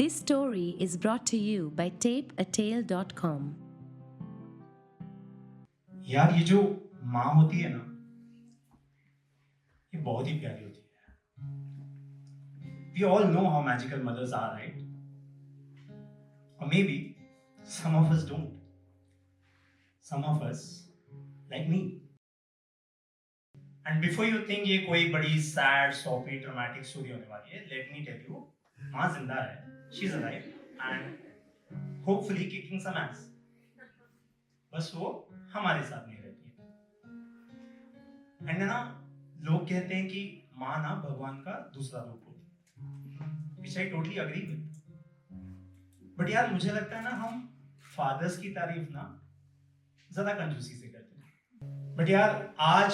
This story is brought to you by tapeatale.com. यार ये जो माँ होती है ना, ये बहुत ही प्यारी होती है. We all know how magical mothers are, right? Or maybe some of us don't. Some of us, like me. And before you think ये कोई बड़ी sad, soppy, dramatic story होने वाली है, let me tell you, माँ जिंदा है, she's alive and hopefully kicking some ass. बस वो हमारे साथ नहीं रहती है. एंड ना लोग कहते हैं कि माँ ना भगवान का दूसरा रूप होती है, which I totally agree with. But यार मुझे लगता है ना हम फादर्स की तारीफ ना ज्यादा कंजूसी से करते हैं. बट यार आज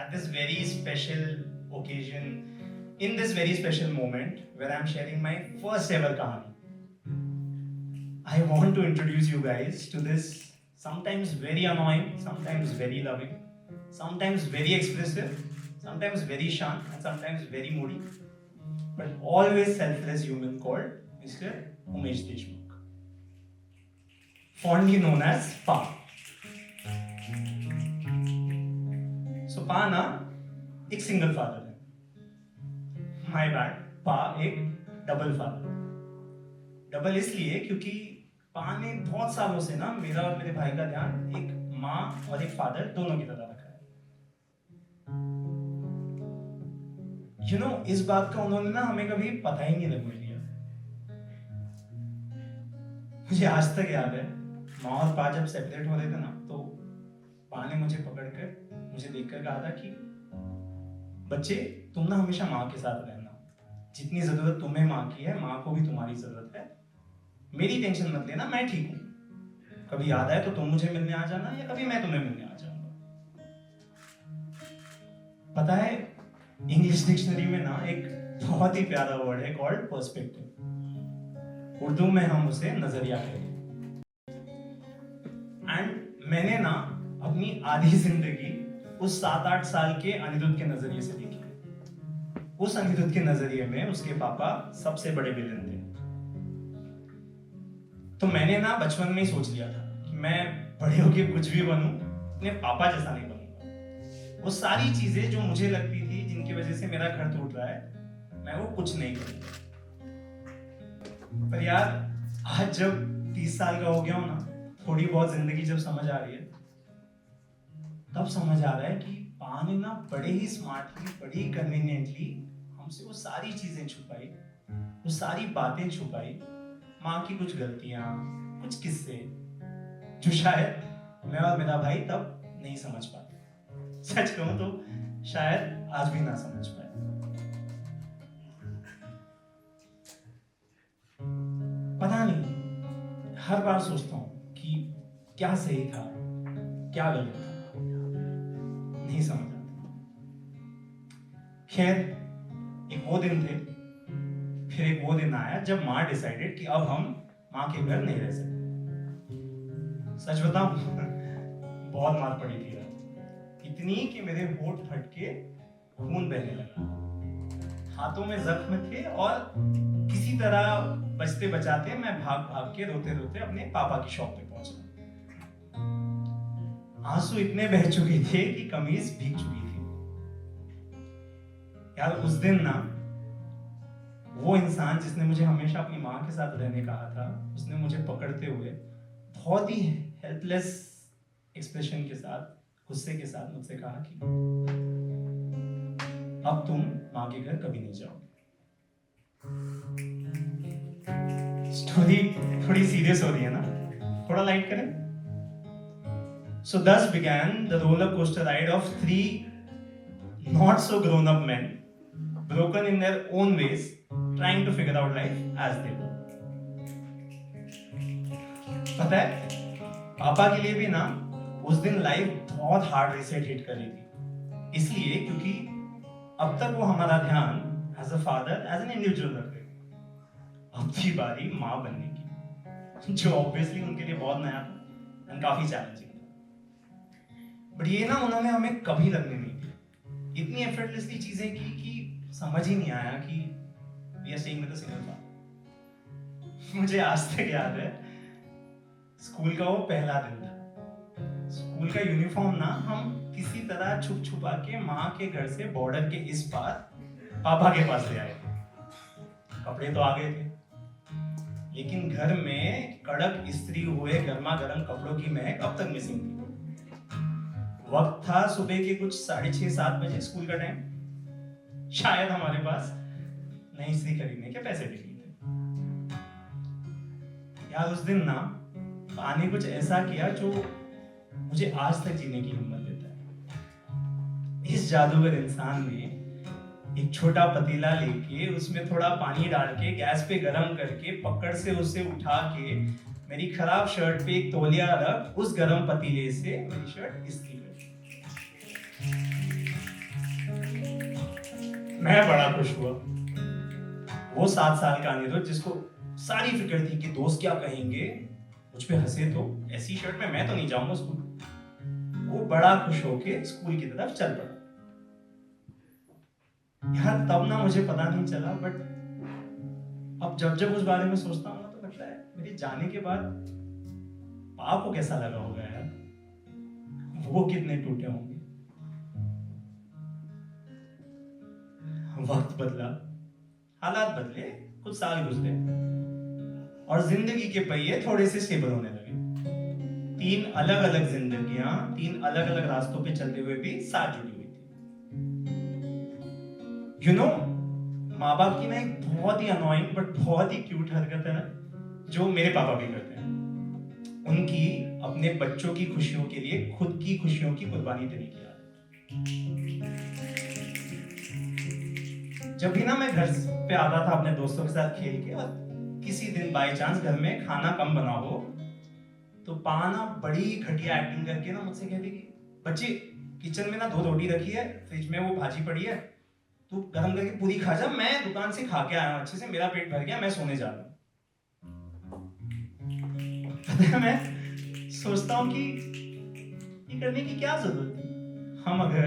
at this very special occasion, in this very special moment where I'm sharing my first ever kahani, I want to introduce you guys to this sometimes very annoying, sometimes very loving, sometimes very expressive, sometimes very shy, and sometimes very moody, but always selfless human called Mr. Umesh Deshmukh, fondly known as Pa. So Pa ना एक single father है. My bad, पा एक double father. Double इसलिए क्योंकि पा ने बहुत सालों से ना मेरा और मेरे भाई का ध्यान एक माँ और एक फादर दोनों की तरह रखा है. यू नो इस बात का उन्होंने ना हमें कभी पता ही नहीं लगने दिया. मुझे आज तक याद है माँ और पा जब सेपरेट हो रहे थे ना, तो पा ने मुझे पकड़कर मुझे देखकर कहा था कि बच्चे तुम ना हमेशा माँ के साथ रहना, जितनी जरूरत तुम्हें माँ की है माँ को भी तुम्हारी जरूरत है. मेरी टेंशन मत लेना, मैं ठीक हूँ. कभी याद आए तो तुम मुझे मिलने आ जाना या कभी मैं तुम्हें मिलने आ जाऊंगा. पता है इंग्लिश डिक्शनरी में ना एक बहुत ही प्यारा वर्ड है कॉल्ड पर्सपेक्टिव. उर्दू में हम उसे नजरिया कहते हैं. एंड मैंने ना अपनी आधी जिंदगी उस 7-8 साल के अनिरुद्ध के नजरिए से देखी. उस अनिरुद्ध के नजरिए में उसके पापा सबसे बड़े विलेन थे. तो मैंने ना बचपन में ही सोच लिया था कि मैं बड़े होके कुछ भी बनूं, अपने पापा जैसा नहीं बनूंगा. वो सारी चीजें जो मुझे लगती थी जिनकी वजह से मेरा घर टूट रहा है, मैं वो कुछ नहीं करूंगा. पर यार आज जब 30 साल का हो गया हूं ना, थोड़ी बहुत जिंदगी जब समझ आ रही है, तब समझ आ रहा है कि पा ने ना बड़े ही स्मार्टली, बड़ी ही कन्वीनियंटली हमसे वो सारी चीजें छुपाई, वो सारी बातें छुपाई. माँ की कुछ गलतियां, कुछ किस्से जो शायद मैं और मेरा भाई तब नहीं समझ पाते. सच कहूं तो शायद आज भी ना समझ पाए. पता नहीं, हर बार सोचता हूं कि क्या सही था, क्या गलत था, नहीं समझ आता. खैर एक वो दिन थे, फिर एक वो दिन आया जब माँ डिसाइडेड कि अब हम माँ के घर नहीं रह सकते. सच बताऊं बहुत मार पड़ी थी यार, इतनी कि मेरे होंठ फटके खून बहने लगा. हाथों में जख्म थे और किसी तरह बचते बचाते मैं भाग भाग के रोते रोते अपने पापा की शॉप पे पहुंचा. आंसू इतने बह चुके थे कि कमीज भीग चुकी थी. यार उस दिन ना वो इंसान जिसने मुझे हमेशा अपनी माँ के साथ रहने कहा था, उसने मुझे पकड़ते हुए बहुत ही हेल्पलेस एक्सप्रेशन के साथ, गुस्से के साथ मुझसे कहा कि अब तुम माँ के घर कभी नहीं जाओगे. स्टोरी थोड़ी सीरियस हो रही है ना, थोड़ा लाइट करें. So thus began the roller coaster ride of 3 not so grown up men, broken in their own ways, trying to figure out life as they go. पता है पापा के लिए भी ना उस दिन लाइफ बहुत हार्ड रीसेट हिट कर रही थी. इसलिए क्योंकि अब तक वो हमारा ध्यान as a father, as an individual रख रहे थे. अब थी बारी माँ बनने की, जो ऑब्वियसली उनके लिए बहुत नया था एंड काफी चैलेंजिंग था. बट ये ना उन्होंने हमें कभी लगने नहीं दिया. इतनी एफर्टलेसली चीजें की कि समझ ही नहीं आया कि we are staying with a single father. मुझे आज तक याद है स्कूल का वो पहला दिन था। स्कूल का यूनिफॉर्म ना हम किसी तरह छुप छुपा के माँ के घर से बॉर्डर के इस पार पापा के पास ले आए थे। कपड़े तो आ गए थे, लेकिन घर में कड़क इस्त्री हुए गर्मा गर्म कपड़ों की महक अब तक मिसिंग थी। वक्त था सुबह के कुछ 6:30-7 बजे, स्कूल का टाइम। शायद हमारे पास नई इस्त्री खरीदने के पैसे भी नहीं थे। यार उस दिन ना पानी कुछ ऐसा किया जो मुझे आज तक जीने की हिम्मत देता है। इस जादूगर इंसान ने एक छोटा पतीला लेके उसमें थोड़ा पानी डाल के गैस पे गरम करके पकड़ से उसे उठा के मेरी खराब शर्ट पे एक तौलिया रख उस गरम पतीले से मेरी शर्ट इस्त्री कर दी। मैं बड़ा खुश हुआ। वो 7 साल का अनिरुद्ध जिसको सारी फिक्र थी कि दोस्त क्या कहेंगे, मुझ पे हंसे तो, ऐसी शर्ट में मैं तो नहीं जाऊंगा स्कूल, वो बड़ा खुश होके स्कूल की तरफ चल पड़ा। यार तब ना मुझे पता नहीं चला, बट अब जब उस बारे में सोचता हूँ तो लगता है मेरे जाने के बाद पापा को कैसा लगा होगा यार, वो कितने टूटे होंगे। वक्त बदला, हालात बदले, कुछ साल गुजरे और जिंदगी के पहिए थोड़े से स्टेबल होने लगे। 3 अलग अलग जिंदगियां 3 अलग अलग रास्तों पे चलते हुए भी साथ जुड़ी हुई थी। यू नो, माँ बाप की ना एक बहुत ही अनोइंग बट बहुत ही क्यूट हरकत है ना, जो मेरे पापा भी करते हैं। उनकी अपने बच्चों की खुशियों के लिए खुद की खुशियों की कुर्बानी देने की आदत। जब भी ना मैं घर पे आता था अपने दोस्तों के साथ खेल के, और किसी दिन बाय चांस घर में खाना कम बना हो, तो पाना बड़ी घटिया एक्टिंग करके ना मुझसे कहती कि बच्चे किचन में ना 2 रोटी रखी है, फ्रिज में वो भाजी पड़ी है, तू गरम करके पूरी खा जा, मैं दुकान से खा के आया हूं अच्छे से, मेरा पेट भर गया, मैं सोने जा रहा हूं। मैं सोचता हूं कि ये करने की क्या जरूरत थी। हम अगर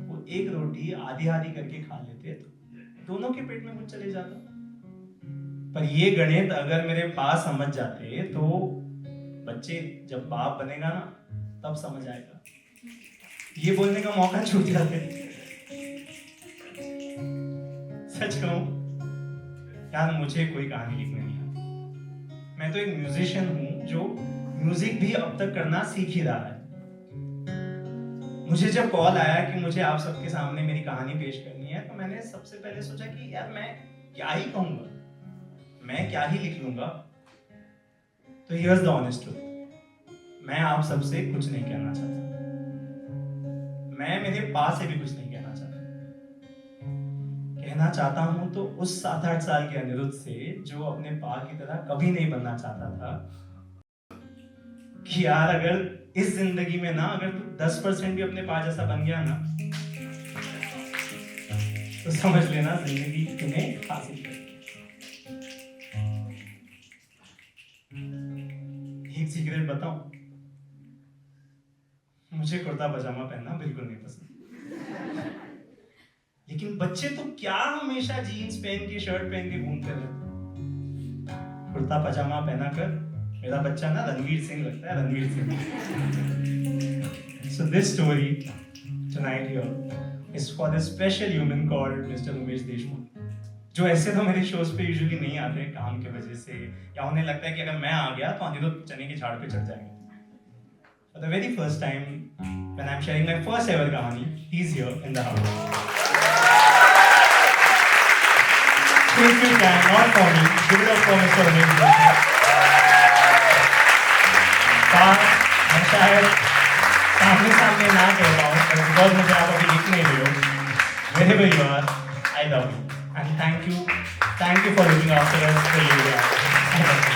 वो एक रोटी आधी आधी करके खा लेते तो दोनों के पेट में कुछ चले जाता। पर ये गणित अगर मेरे पास समझ जाते तो बच्चे जब बाप बनेगा ना तब समझ आएगा। ये बोलने का मौका छूट जाते। सच कहूं यार, मुझे कोई कहानी लिखने नहीं आती। मैं तो एक म्यूजिशियन हूं जो म्यूजिक भी अब तक करना सीख ही रहा है। मुझे जब कॉल आया कि मुझे आप सबके सामने मेरी कहानी पेश करनी है, तो मैंने सबसे पहले सोचा कि यार मैं क्या ही कहूंगा, मैं क्या ही लिख लूंगा। तो हियर्स द ऑनेस्ट ट्रूथ, मैं आप सबसे कुछ नहीं कहना चाहता। मैं मेरे पास से भी कुछ नहीं कहना चाहता। कहना चाहता हूं तो उस 7-8 साल के अनिरुद्ध से, जो अपने पा की तरह कभी नहीं बनना चाहता था, कि यार अगर इस जिंदगी में ना अगर तू 10% भी अपने पा जैसा बन गया ना, तो समझ लेना जिंदगी तुम्हें हासिल कर। एक सीक्रेट बताऊं, मुझे कुर्ता पजामा पहनना बिल्कुल नहीं पसंद। लेकिन बच्चे तो क्या हमेशा जीन्स पहन के शर्ट पहन के घूमते रहते। कुर्ता पजामा पहना कर मेरा बच्चा ना रणवीर सिंह लगता है, Ranveer Singh. So this story tonight here is for the special human called Mr. Umesh Deshmukh, जो ऐसे तो मेरे शोज पे यूजुअली नहीं आते काम की वजह से, या उन्हें लगता है कि अगर मैं आ गया तो अनिरुद्ध चने के झाड़ पे चढ़ जाएंगे। For the very first time when I'm sharing my first ever कहानी, he's here in the house. So if you can, not for me, give it up for Mr. Umesh Deshmukh. मैं शायद सामने ना कह पाऊँ, पर बिकॉज मुझे आप अभी लिख नहीं रहे हो, मेरे परिवार, I love you and thank you for looking after us the way you are.